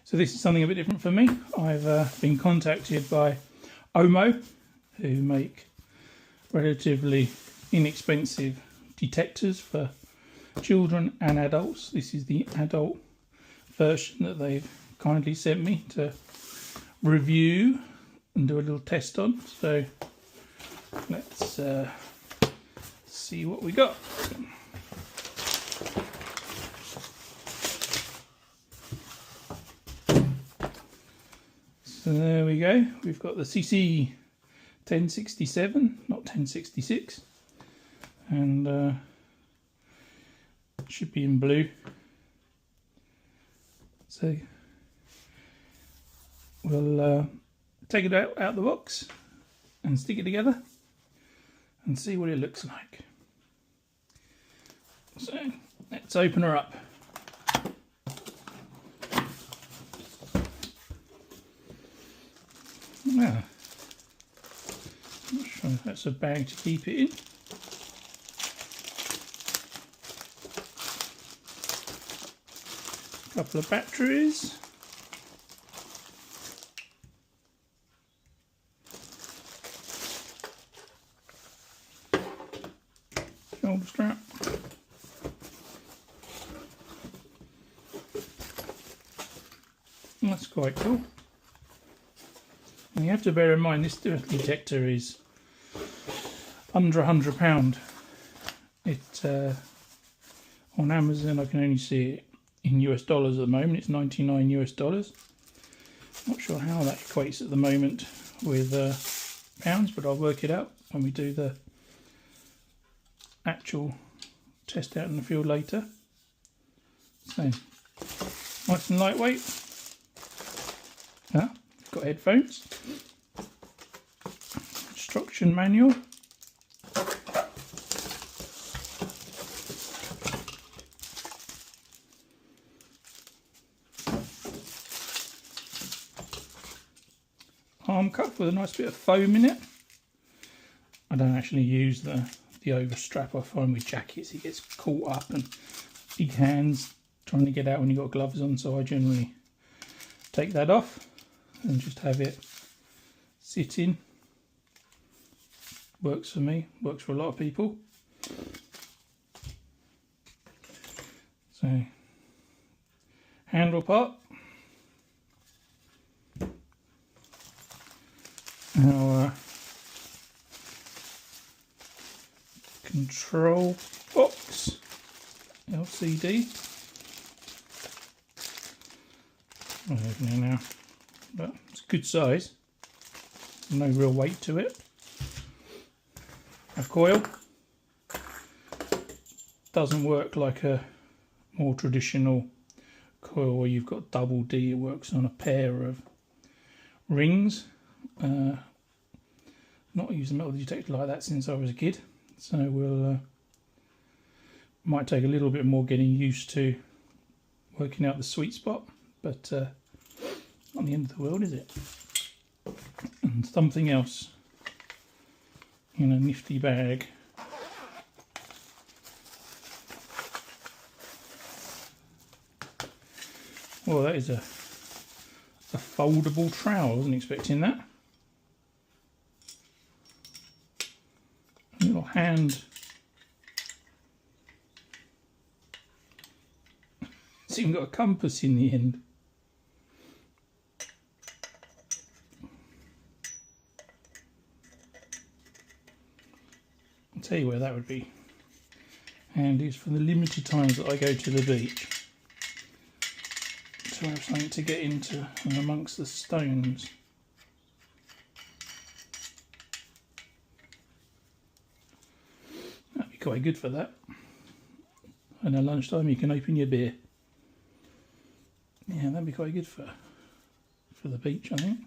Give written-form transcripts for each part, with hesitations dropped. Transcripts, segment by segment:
So this is something a bit different for me. I've been contacted by OMMO, who make relatively inexpensive detectors for children and adults. This is the adult version that they've kindly sent me to review and do a little test on. So let's see what we got. So there we go, we've got the CC 1067, not 1066, and it should be in blue. So we'll take it out the box and stick it together and see what it looks like. So let's open her up. Well, I'm not sure if that's a bag to keep it in. A couple of batteries. Shoulder strap. That's quite cool. And you have to bear in mind this detector is under £100. It on Amazon I can only see it in US dollars at the moment. It's 99 US dollars. Not sure how that equates at the moment with pounds, but I'll work it out when we do the actual test out in the field later. So nice and lightweight. Got headphones. Instruction manual. Arm cuff with a nice bit of foam in it. I don't actually use the over strap. I find with jackets it gets caught up and big hands trying to get out when you've got gloves on, so I generally take that off and just have it sit in. Works for me, works for a lot of people. So, handle part. Our control box, LCD. I don't know now, but it's a good size. No real weight to it. A coil. Doesn't work like a more traditional coil where you've got double D. It works on a pair of rings. Not used a metal detector like that since I was a kid, so we'll might take a little bit more getting used to working out the sweet spot, but not the end of the world, is it? And something else in a nifty bag. Well, that is a foldable trowel. I wasn't expecting that. A little hand. It's even got a compass in the end. I'll tell you where that would be handy, is for the limited times that I go to the beach, to have something to get into amongst the stones. That'd be quite good for that. And at lunchtime you can open your beer. Yeah, that'd be quite good for the beach, I think.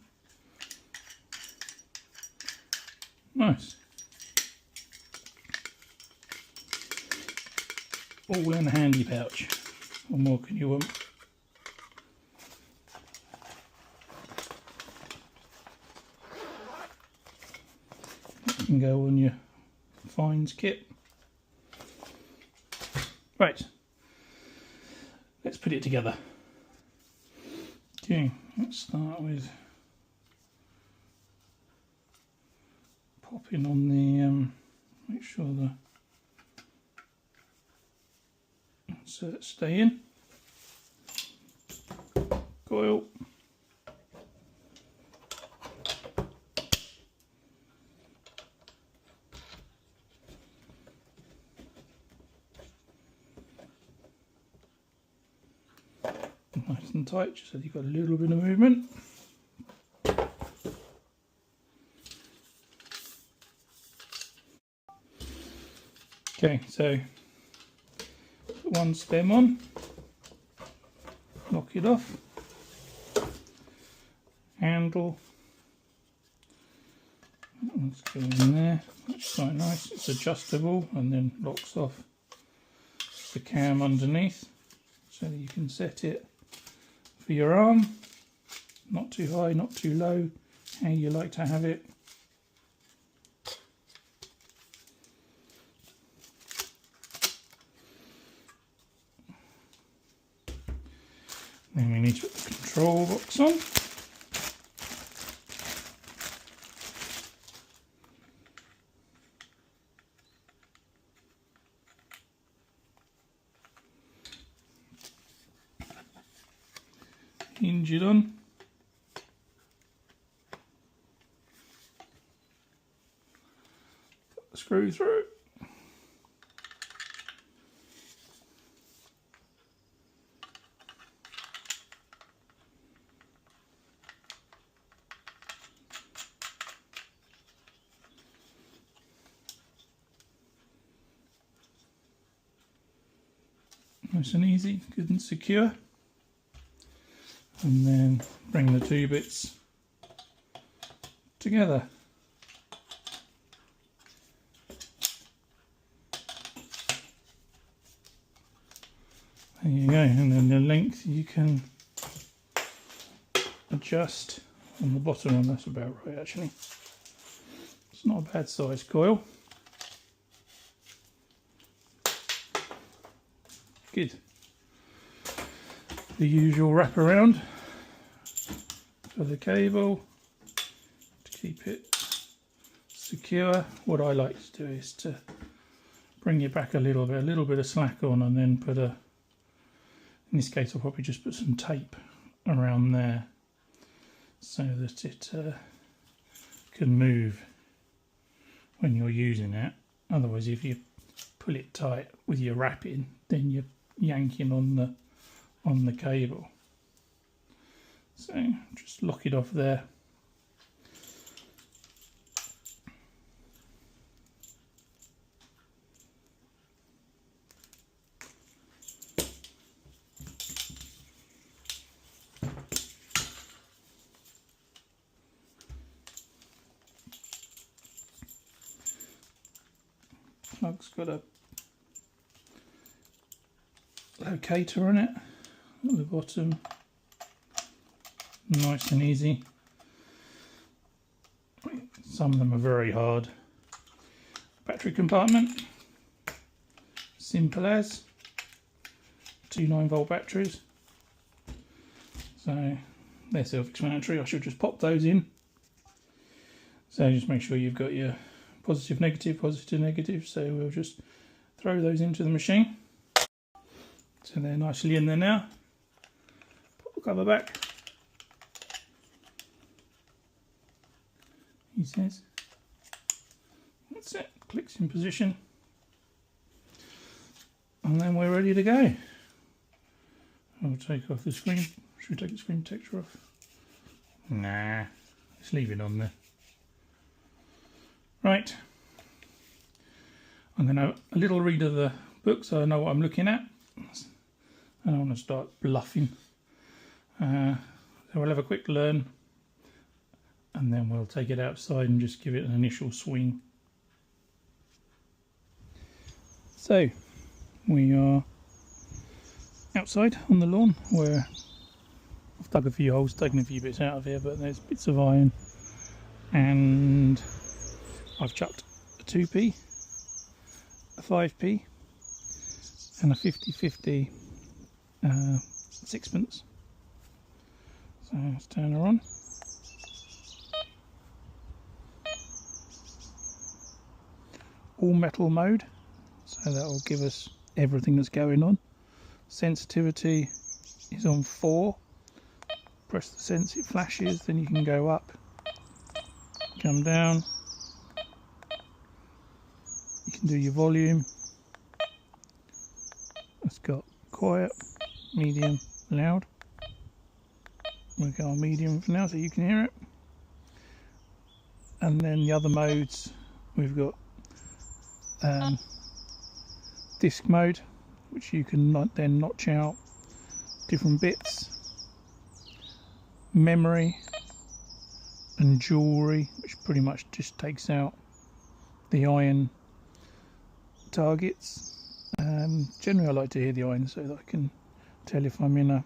Nice. All in a handy pouch. What more can you want? That can go on your fines kit. Right. Let's put it together. Okay, let's start with popping on the, make sure the inserts stay in. Coil. Nice and tight, just so you've got a little bit of movement. Okay, so put one stem on, lock it off, handle, let's go in there, that's quite nice, it's adjustable and then locks off the cam underneath so that you can set it for your arm, not too high, not too low, how you like to have it. Then we need to put the control box on. Hinge it on. Put the screw through. Nice and easy, good and secure. And then bring the two bits together. There you go, and then the length you can adjust on the bottom, and that's about right actually. It's not a bad size coil. Good. The usual wraparound for the cable to keep it secure. What I like to do is to bring it back a little bit of slack on, and then put a, in this case I'll probably just put some tape around there so that it can move when you're using it. Otherwise, if you pull it tight with your wrapping, then you're yanking on the cable. So just lock it off there. Plug's got a locator on it at the bottom, nice and easy. Some of them are very hard. Battery compartment, simple as, 2 9-volt batteries, so they're self-explanatory. I should just pop those in. So just make sure you've got your positive, negative, so we'll just throw those into the machine. So they're nicely in there now. Put the cover back. He says. That's it. Clicks in position. And then we're ready to go. I'll take off the screen. Should we take the screen protector off? Nah, let's leave it on there. Right. I'm going to have a little read of the book so I know what I'm looking at. And I want to start bluffing. So we'll have a quick learn, and then we'll take it outside and just give it an initial swing. So we are outside on the lawn where I've dug a few holes, taken a few bits out of here, but there's bits of iron, and I've chucked a 2p, a 5p and a 50-50 sixpence So let's turn her on. All metal mode, so that will give us everything that's going on. Sensitivity is on 4. Press the sense, it flashes, then you can go up, come down. You can do your volume. It's got quiet, medium, loud. We'll go on medium for now so you can hear it. And then the other modes, we've got disc mode, which you can then notch out different bits, memory, and jewellery, which pretty much just takes out the iron targets. Generally I like to hear the iron so that I can tell if I'm in a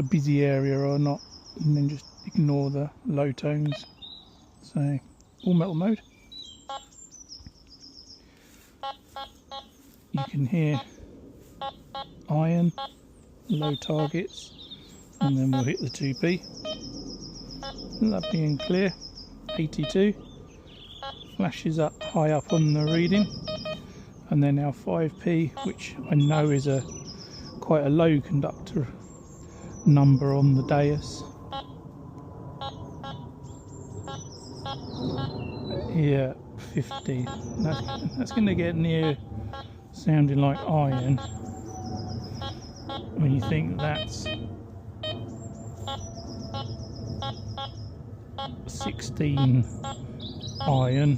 busy area or not, and then just ignore the low tones. So all metal mode. You can hear iron, low targets, and then we'll hit the 2p. Lovely and clear. 82. Flashes up high up on the reading. And then our 5p, which I know is quite a low conductor number on the dais. Yeah, 50. That's going to get near sounding like iron when you think that's 16 iron,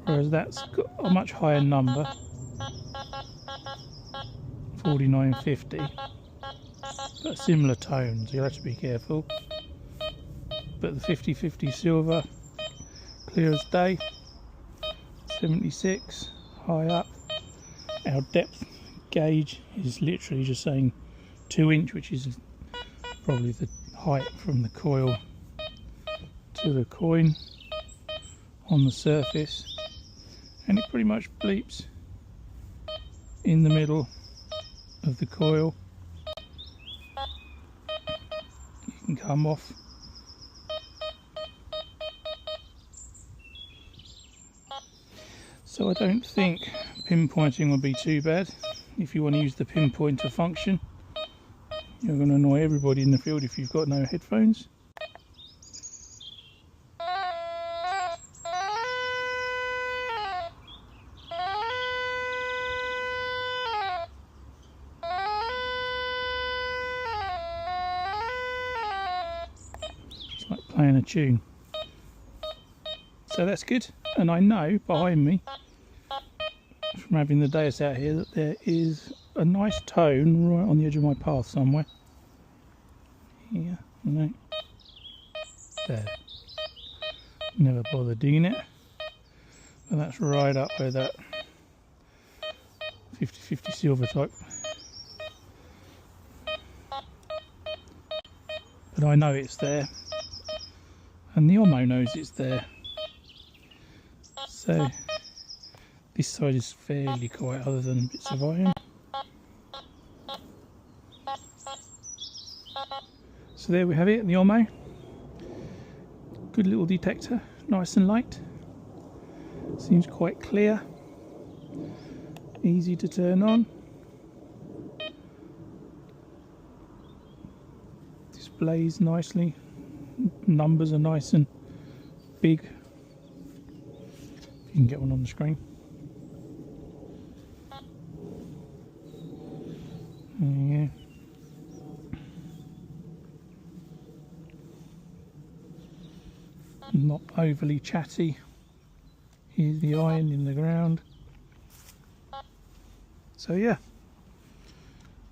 whereas that's got a much higher number, 4950, but similar tones. You'll have to be careful. But the 5050 silver, clear as day. 76, high up. Our depth gauge is literally just saying 2 inch, which is probably the height from the coil to the coin on the surface, and it pretty much bleeps in the middle of the coil. You can come off. So I don't think pinpointing will be too bad. If you want to use the pinpointer function, you're going to annoy everybody in the field if you've got no headphones. It's like playing a tune. So that's good, and I know behind me, from having the dais out here, that there is a nice tone right on the edge of my path somewhere. Here, no, there. Never bothered digging it, but that's right up where that 50/50 silver type. But I know it's there, and the OMMO knows it's there. So this side is fairly quiet other than bits of iron. So there we have it, the OMMO. Good little detector, nice and light. Seems quite clear. Easy to turn on. Displays nicely. Numbers are nice and big. You can get one on the screen. Yeah. Not overly chatty. Here's the iron in the ground. So yeah,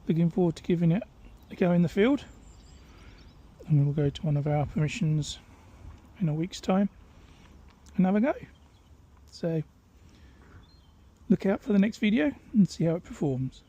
looking forward to giving it a go in the field, and we'll go to one of our permissions in a week's time and have a go. So look out for the next video and see how it performs.